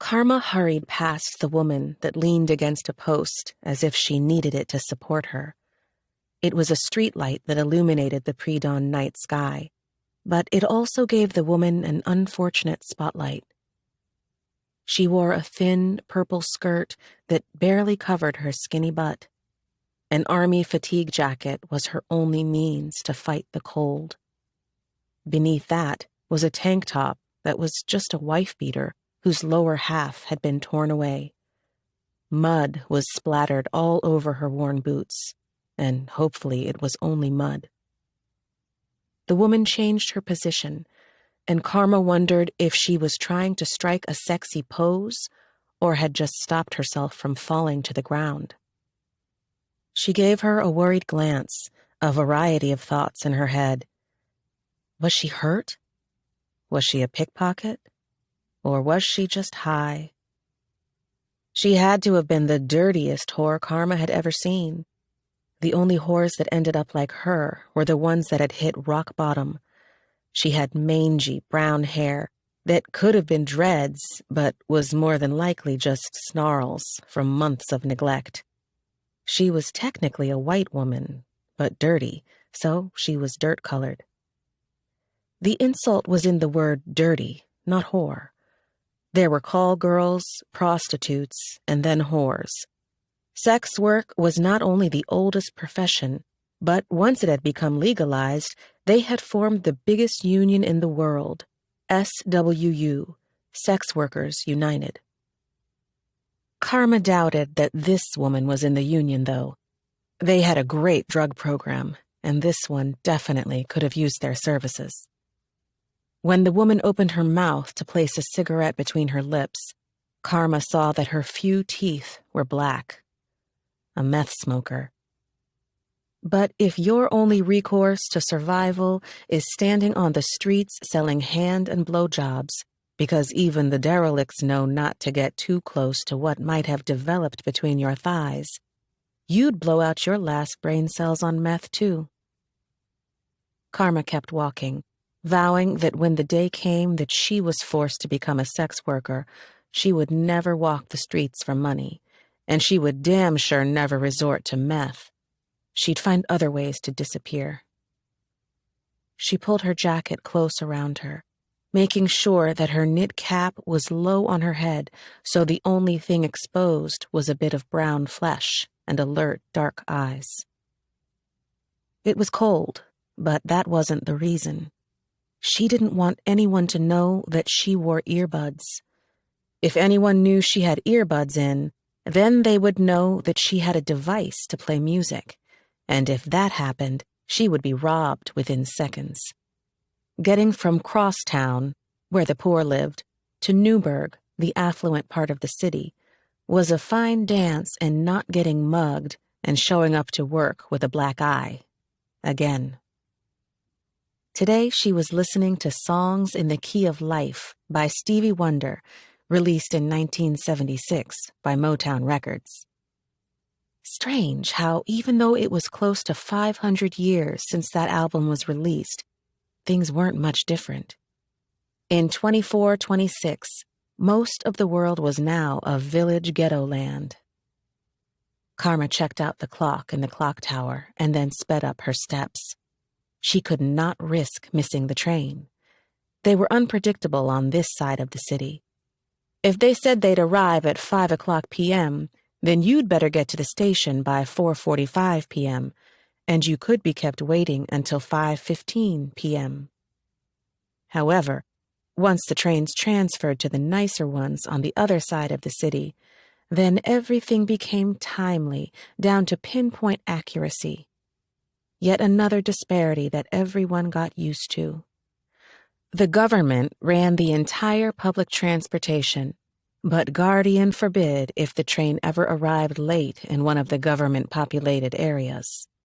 Karma hurried past the woman that leaned against a post as if she needed it to support her. It was a streetlight that illuminated the pre-dawn night sky, but it also gave the woman an unfortunate spotlight. She wore a thin, purple skirt that barely covered her skinny butt. An army fatigue jacket was her only means to fight the cold. Beneath that was a tank top that was just a wife-beater whose lower half had been torn away. Mud was splattered all over her worn boots, and hopefully it was only mud. The woman changed her position, and Karma wondered if she was trying to strike a sexy pose or had just stopped herself from falling to the ground. She gave her a worried glance, a variety of thoughts in her head. Was she hurt? Was she a pickpocket? Or was she just high? She had to have been the dirtiest whore Karma had ever seen. The only whores that ended up like her were the ones that had hit rock bottom. She had mangy brown hair that could have been dreads, but was more than likely just snarls from months of neglect. She was technically a white woman, but dirty, so she was dirt-colored. The insult was in the word dirty, not whore. There were call girls, prostitutes, and then whores. Sex work was not only the oldest profession, but once it had become legalized, they had formed the biggest union in the world, SWU, Sex Workers United. Karma doubted that this woman was in the union, though. They had a great drug program, and this one definitely could have used their services. When the woman opened her mouth to place a cigarette between her lips, Karma saw that her few teeth were black. A meth smoker. But if your only recourse to survival is standing on the streets selling hand and blowjobs, because even the derelicts know not to get too close to what might have developed between your thighs, you'd blow out your last brain cells on meth too. Karma kept walking, vowing that when the day came that she was forced to become a sex worker, she would never walk the streets for money, and she would damn sure never resort to meth. She'd find other ways to disappear. She pulled her jacket close around her, making sure that her knit cap was low on her head so the only thing exposed was a bit of brown flesh and alert, dark eyes. It was cold, but that wasn't the reason. She didn't want anyone to know that she wore earbuds. If anyone knew she had earbuds in, then they would know that she had a device to play music, and if that happened, she would be robbed within seconds. Getting from Crosstown, where the poor lived, to Newburgh, the affluent part of the city, was a fine dance in not getting mugged and showing up to work with a black eye. Again. Today she was listening to Songs in the Key of Life by Stevie Wonder, released in 1976 by Motown Records. Strange how, even though it was close to 500 years since that album was released, things weren't much different. In 2426, most of the world was now a village ghetto land. Karma checked out the clock in the clock tower and then sped up her steps. She could not risk missing the train. They were unpredictable on this side of the city. If they said they'd arrive at 5 o'clock p.m., then you'd better get to the station by 4:45 p.m., and you could be kept waiting until 5:15 p.m. However, once the trains transferred to the nicer ones on the other side of the city, then everything became timely, down to pinpoint accuracy. Yet another disparity that everyone got used to. The government ran the entire public transportation, but guardian forbid if the train ever arrived late in one of the government-populated areas.